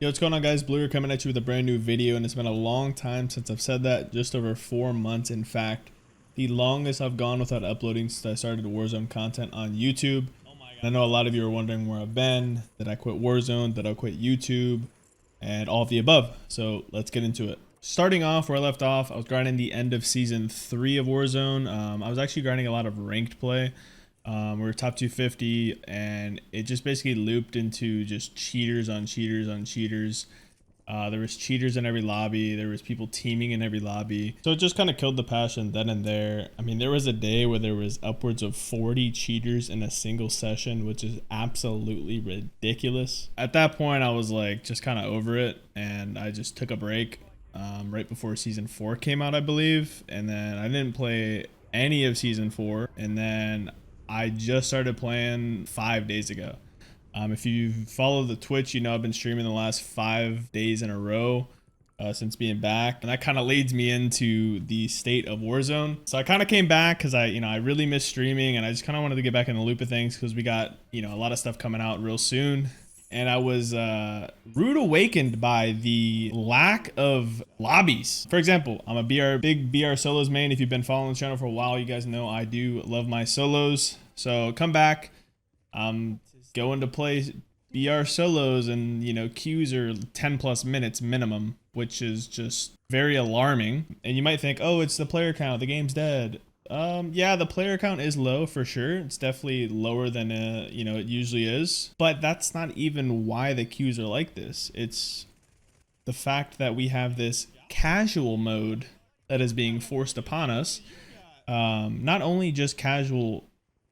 Yo, what's going on, guys? Blue coming at you with a brand new video, and it's been a long time since I've said that. Just over 4 months, in fact. The longest I've gone without uploading since I started Warzone content on YouTube. And I know a lot of you are wondering where I've been. Did I quit Warzone? Did I quit YouTube? And all of the above. So let's get into it. Starting off where I left off, I was grinding the end of season 3 of Warzone. I was actually grinding a lot of ranked play. We were top 250, and it just basically looped into just cheaters on cheaters on cheaters. There was cheaters in every lobby. There was people teaming in every lobby. So it just kind of killed the passion then and there. I mean, there was a day where there was upwards of 40 cheaters in a single session, which is absolutely ridiculous. At that point, I was like just kind of over it, and I just took a break right before season 4 came out, I believe. And then I didn't play any of season 4, and then I just started playing 5 days ago. If you follow the Twitch, you know I've been streaming the last 5 days in a row since being back, and that kind of leads me into the state of Warzone. So I kind of came back because I really miss streaming, and I just kind of wanted to get back in the loop of things because we got a lot of stuff coming out real soon. And I was rude awakened by the lack of lobbies. For example, I'm a big BR solos main. If you've been following the channel for a while, you guys know I do love my solos. So come back, going to play BR solos, and queues are 10 plus minutes minimum, which is just very alarming. And you might think, oh, it's the player count, the game's dead. Yeah, the player count is low for sure. It's definitely lower than it usually is, but that's not even why the queues are like this. It's the fact that we have this casual mode that is being forced upon us. Not only just casual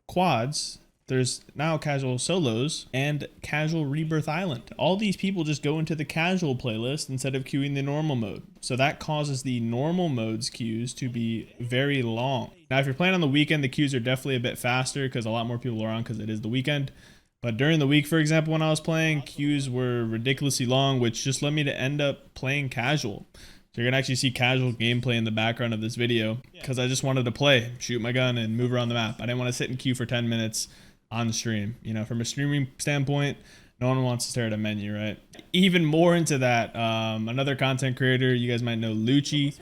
quads, there's now casual solos and casual Rebirth Island. All these people just go into the casual playlist instead of queuing the normal mode. So that causes the normal modes queues to be very long. Now, if you're playing on the weekend, the queues are definitely a bit faster because a lot more people are on because it is the weekend. But during the week, for example, when I was playing, queues were ridiculously long, which just led me to end up playing casual. So you're gonna actually see casual gameplay in the background of this video because I just wanted to play, shoot my gun, and move around the map. I didn't want to sit in queue for 10 minutes on stream. From a streaming standpoint, no one wants to stare at a menu, right? Even more into that, another content creator, you guys might know, Lucci.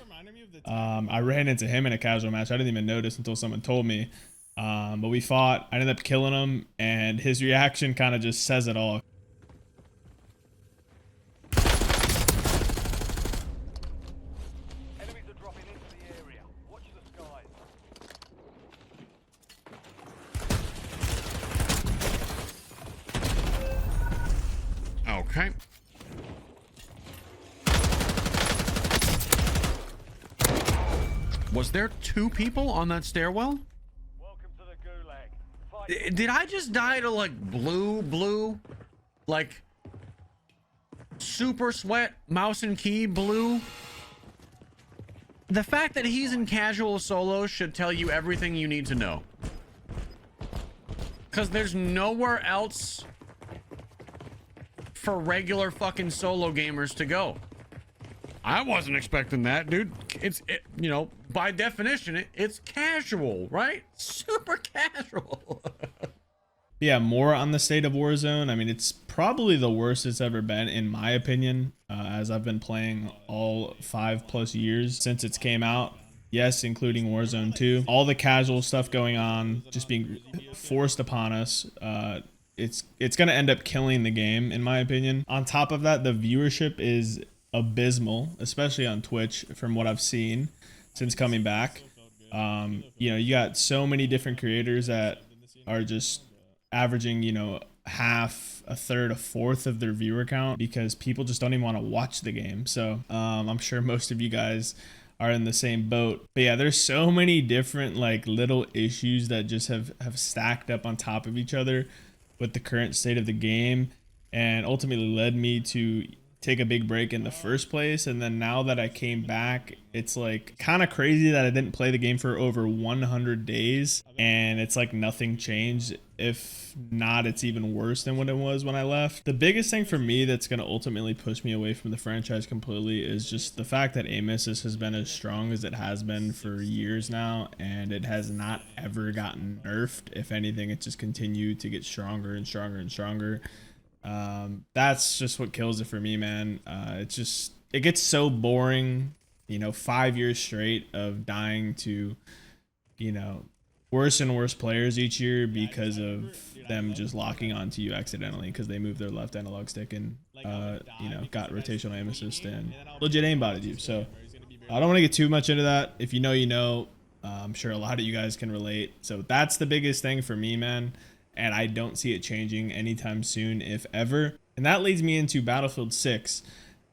I ran into him in a casual match. I didn't even notice until someone told me. But we fought. I ended up killing him, and his reaction kind of just says it all. Okay. Was there 2 people on that stairwell? Welcome to the Gulag. Did I just die to like blue? Like super sweat, mouse and key blue? The fact that he's in casual solo should tell you everything you need to know. Because there's nowhere else for regular fucking solo gamers to go. I wasn't expecting that, dude. By definition, it's casual, right? Super casual. Yeah, more on the state of Warzone. I mean, it's probably the worst it's ever been, in my opinion, as I've been playing all 5+ years since it's came out. Yes, including Warzone 2. All the casual stuff going on, just being forced upon us. It's going to end up killing the game, in my opinion. On top of that, the viewership is abysmal, especially on Twitch, from what I've seen since coming back. You got so many different creators that are just averaging, half, a third, a fourth of their viewer count because people just don't even want to watch the game. So I'm sure most of you guys are in the same boat. But yeah, there's so many different little issues that just have stacked up on top of each other with the current state of the game, and ultimately led me to take a big break in the first place. And then now that I came back, it's like kind of crazy that I didn't play the game for over 100 days, and it's like nothing changed. If not, it's even worse than what it was when I left. The biggest thing for me that's going to ultimately push me away from the franchise completely is just the fact that ASUS has been as strong as it has been for years now, and it has not ever gotten nerfed. If anything, it's just continued to get stronger and stronger and stronger. That's just what kills it for me, man. It gets so boring, you know, 5 years straight of dying to, you know, worse and worse players each year because of them just locking onto you accidentally because they moved their left analog stick and you know, got rotational aim assist and legit aimbotted you. So I don't want to get too much into that. If you know, you know. I'm sure a lot of you guys can relate. So that's the biggest thing for me, man. And I don't see it changing anytime soon, if ever. And that leads me into Battlefield 6.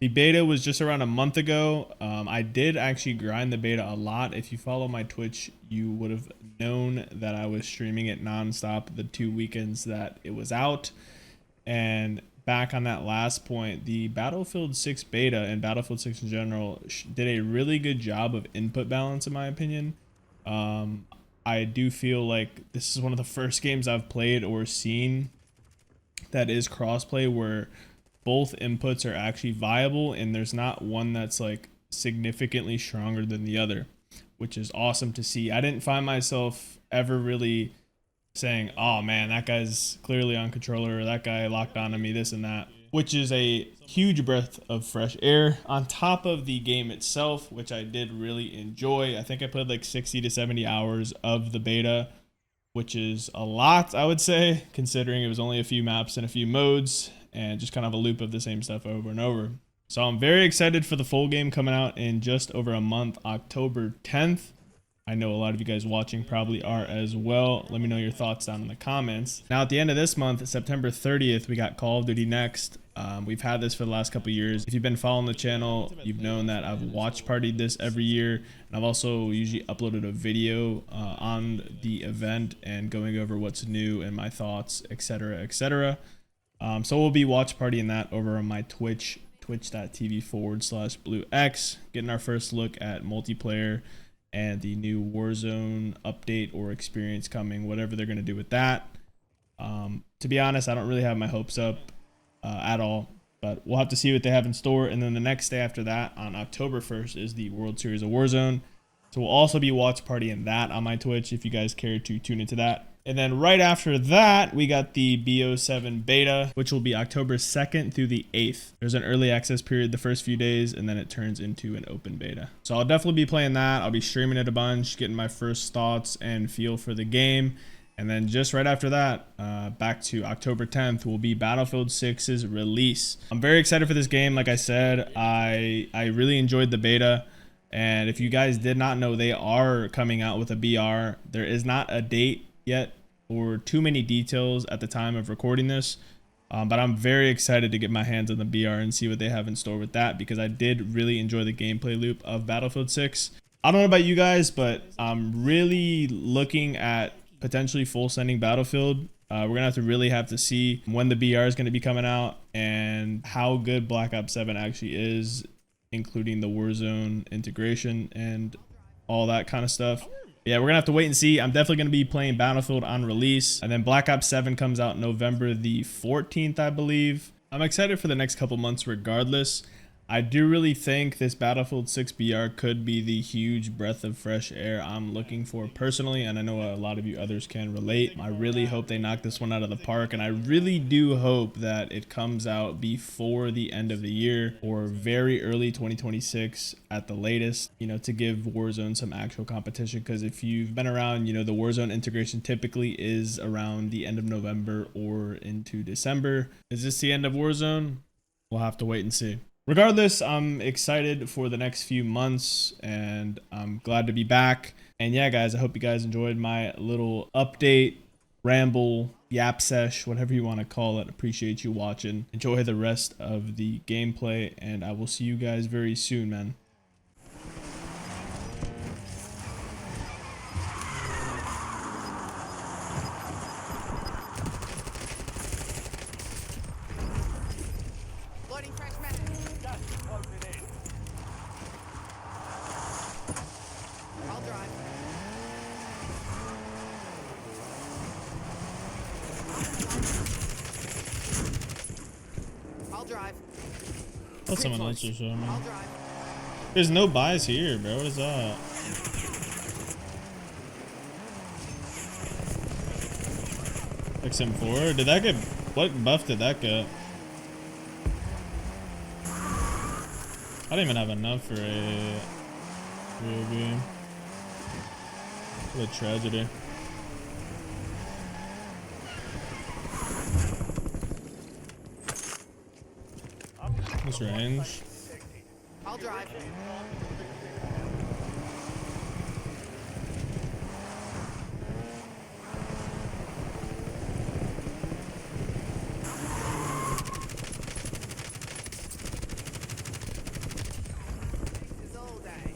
The beta was just around a month ago. I did actually grind the beta a lot. If you follow my Twitch, you would have known that I was streaming it nonstop the 2 weekends that it was out. And back on that last point, the Battlefield 6 beta and Battlefield 6 in general did a really good job of input balance, in my opinion. I do feel like this is one of the first games I've played or seen that is crossplay where both inputs are actually viable and there's not one that's like significantly stronger than the other, which is awesome to see. I didn't find myself ever really saying, oh man, that guy's clearly on controller, or that guy locked onto me, this and that, which is a huge breath of fresh air on top of the game itself, which I did really enjoy. I think I played like 60 to 70 hours of the beta, which is a lot, I would say, considering it was only a few maps and a few modes and just kind of a loop of the same stuff over and over. So I'm very excited for the full game coming out in just over a month, October 10th. I know a lot of you guys watching probably are as well. Let me know your thoughts down in the comments. Now at the end of this month, September 30th, we got Call of Duty Next. We've had this for the last couple years. If you've been following the channel, you've known that I've watch partied this every year. And I've also usually uploaded a video on the event and going over what's new and my thoughts, etc., etc. So we'll be watch partying that over on my Twitch, twitch.tv/bluex, getting our first look at multiplayer and the new Warzone update or experience coming, whatever they're going to do with that. To be honest, I don't really have my hopes up at all, but we'll have to see what they have in store. And then the next day after that, on October 1st, is the World Series of Warzone. So we'll also be watch partying that on my Twitch if you guys care to tune into that. And then right after that, we got the BO7 beta, which will be October 2nd through the 8th. There's an early access period the first few days, and then it turns into an open beta. So I'll definitely be playing that. I'll be streaming it a bunch, getting my first thoughts and feel for the game. And then just right after that, back to October 10th, will be Battlefield 6's release. I'm very excited for this game. Like I said, I really enjoyed the beta. And if you guys did not know, they are coming out with a BR. There is not a date yet or too many details at the time of recording this, but I'm very excited to get my hands on the BR and see what they have in store with that, because I did really enjoy the gameplay loop of Battlefield 6. I don't know about you guys, but I'm really looking at potentially full sending Battlefield. We're gonna have to see when the BR is going to be coming out and how good Black Ops 7 actually is, including the Warzone integration and all that kind of stuff. Yeah, we're gonna have to wait and see. I'm definitely gonna be playing Battlefield on release, and then Black Ops 7 comes out November the 14th, I believe. I'm excited for the next couple months regardless. I do really think this Battlefield 6 BR could be the huge breath of fresh air I'm looking for personally, and I know a lot of you others can relate. I really hope they knock this one out of the park, and I really do hope that it comes out before the end of the year or very early 2026 at the latest, you know, to give Warzone some actual competition. Because if you've been around, you know, the Warzone integration typically is around the end of November or into December. Is this the end of Warzone? We'll have to wait and see. Regardless, I'm excited for the next few months and I'm glad to be back. And yeah, guys, I hope you guys enjoyed my little update, ramble, yap sesh, whatever you want to call it. Appreciate you watching. Enjoy the rest of the gameplay and I will see you guys very soon, man. Let someone else just show me. There's no buys here, bro. What is that? XM4? Did that get... What buff did that get? I didn't even have enough for a UAV. What a tragedy. This range. I'll drive. All day.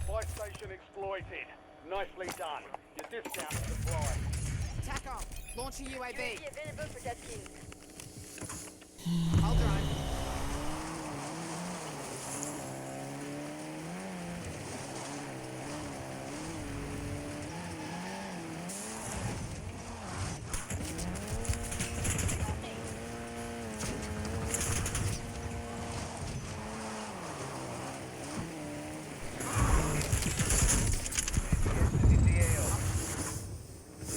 Buy station exploited. Nicely done. Your discount is applied. Tack on. Launch a UAV. UAV available for tasking. I'll drive.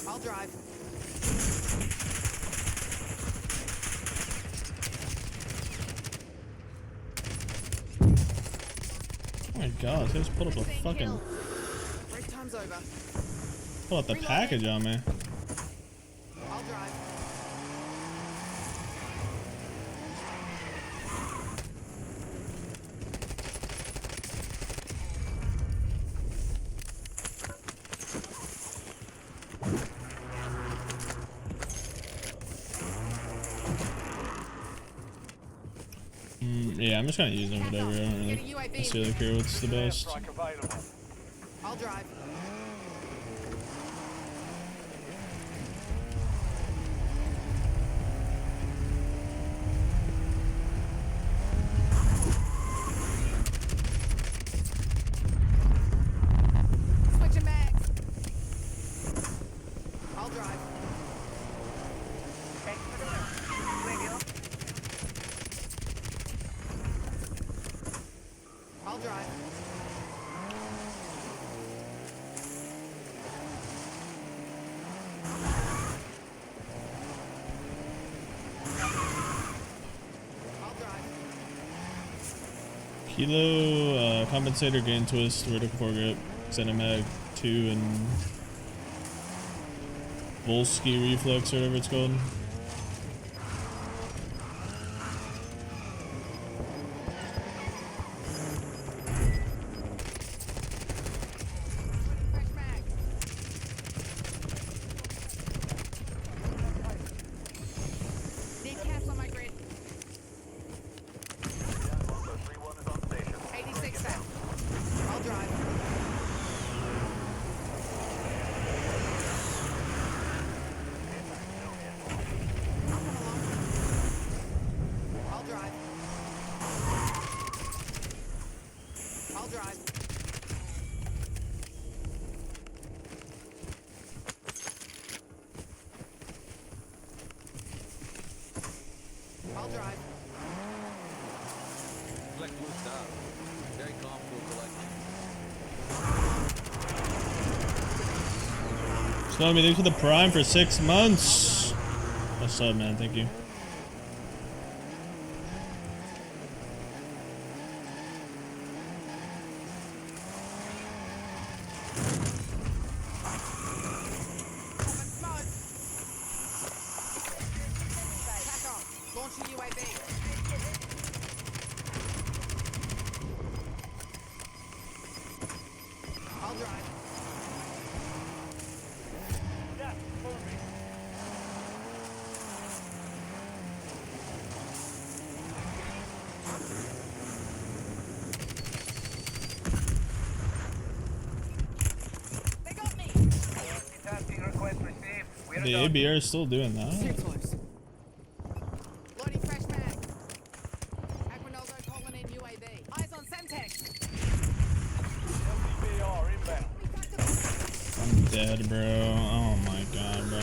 I'll drive. Oh my god, they just pulled up a fucking Break time's over. pull up the package on me. I'll drive. Yeah, I'm just gonna use them whatever. I don't really necessarily care what's the best. Strike available. I'll drive. Switching bags. I'll drive. I'll drive. I'll drive. Kilo, compensator, gain twist, vertical foregrip, Cinemag 2, and Volsky reflex, or whatever it's called. Fresh mag. Need caps on my grid. 86 out. I'll drive. I'll drive. I'll drive. I'll drive. Collect blue stuff. Very comfortable collecting. Slow me, thanks for the prime for 6 months. What's up, man? Thank you. Open smoke. Tack on. Launch a UAV. I'll drive. Gas moving. They got me. Tasking request received. We're The ABR is still doing that. Too close. Loading fresh mag. Aquinaldo calling in UAV. Eyes on Semtex. LCBR inbound. I'm dead, bro. Oh my god, bro.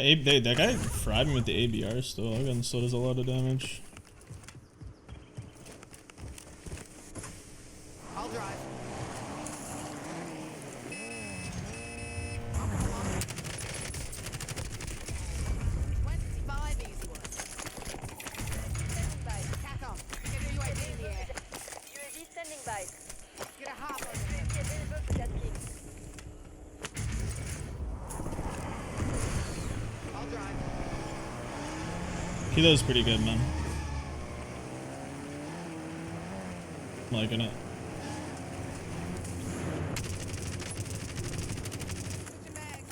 That guy fried me with the ABR still. That gun still does a lot of damage. I'll drive. 25 easy ones. Tack on. Get a UAV in the air. UAV standing by. Get a half on it. UAV available for tasking. I'll drive. Kilo's pretty good, man. I'm liking it. Switching bags.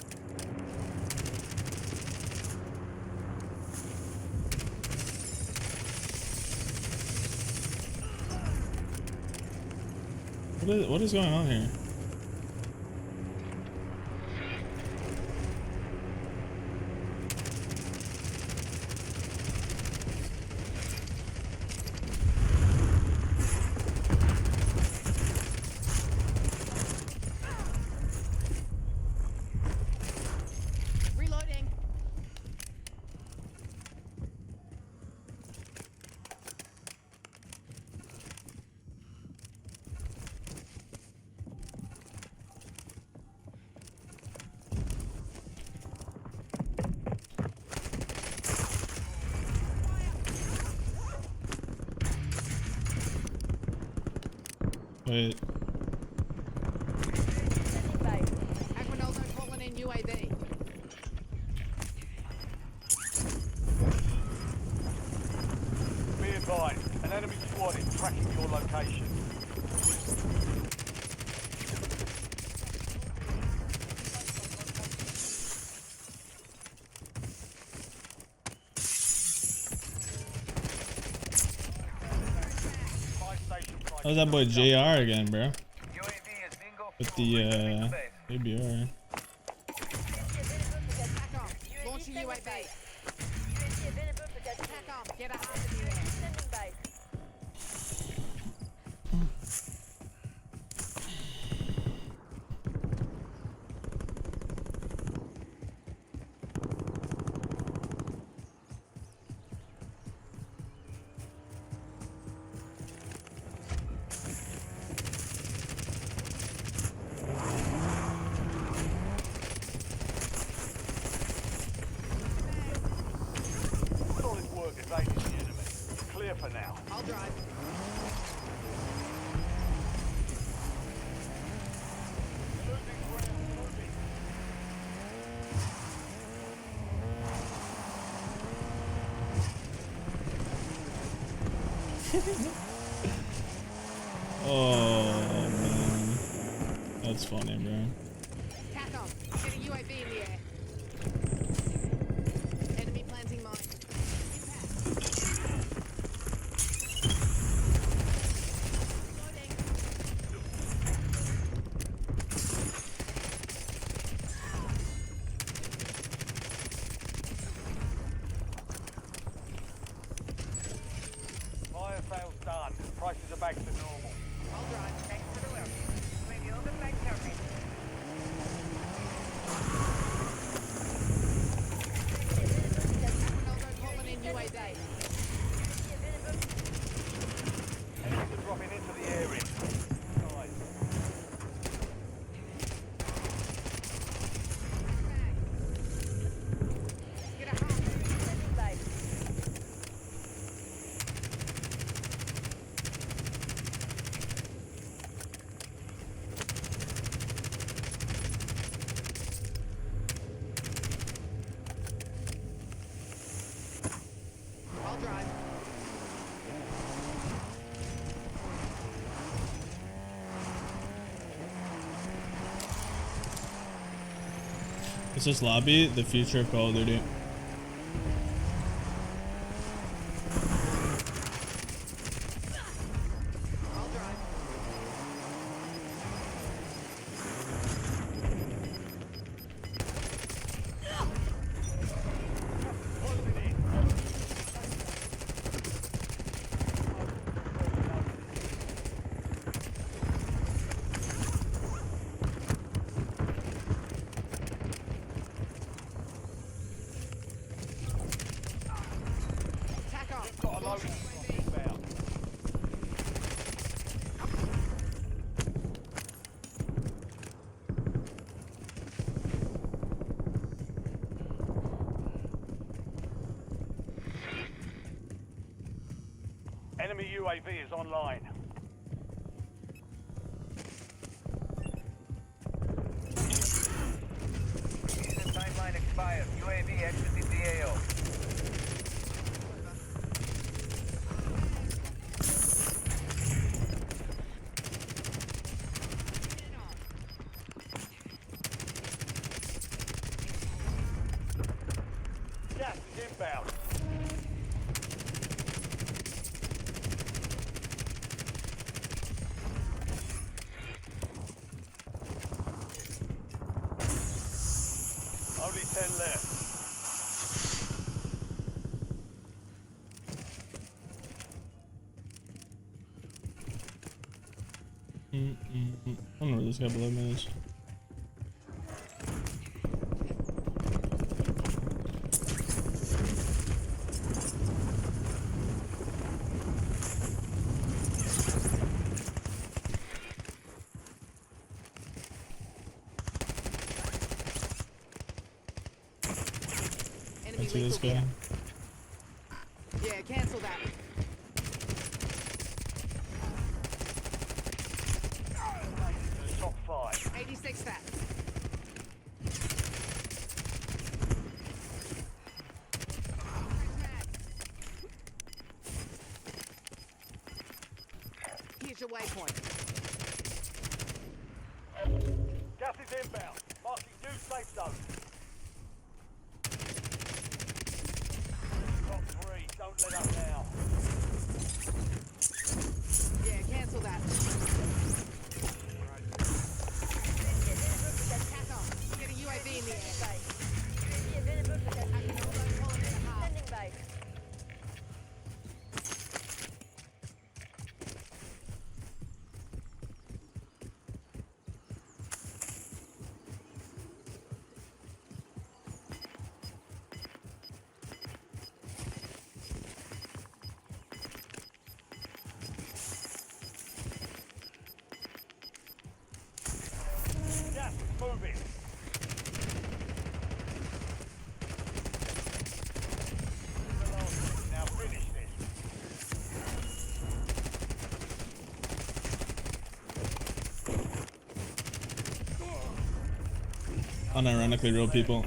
What is going on here? Reloading. Wait. Standing by. Aquinaldo calling in UAV. Be advised, an enemy squad is tracking your location. How's that boy JR again, bro? UAV is bingo. With the ABR. Tack on. Launching UAV. UAV available for tasking. Tack on. Get a half in the air. Standing by. Solid work evading the enemy. Clear for now. I'll drive. Losing ground, moving. Oh man, that's funny, bro. Tack on. Get a UAV in the air. Enemy planting mine. Loading. Fire sales done. Prices are back to normal. I'll drive. Thanks for the work. UAV overflight target. Aquinaldo calling in UAV. Enemies are dropping into the area. Nice. Get a half. Standing by. I'll drive. Is this lobby the future of Call of Duty? I'll drive. Closing in. UAV is online. Season timeline expired. UAV exited the AO. Gas is inbound. Only 10 left. I don't know where this guy below me is. Enemy I see this lethal guy. here. Yeah, cancel that. To the top 5. 86 that. Here's your waypoint. Gas is inbound. Marking new safe zone. Top 3. Don't let up now. Yeah, cancel that. Tack get a UAV in the air. UAV available for tasking. Sending base. Gas is moving. Now finish this. Unironically real people.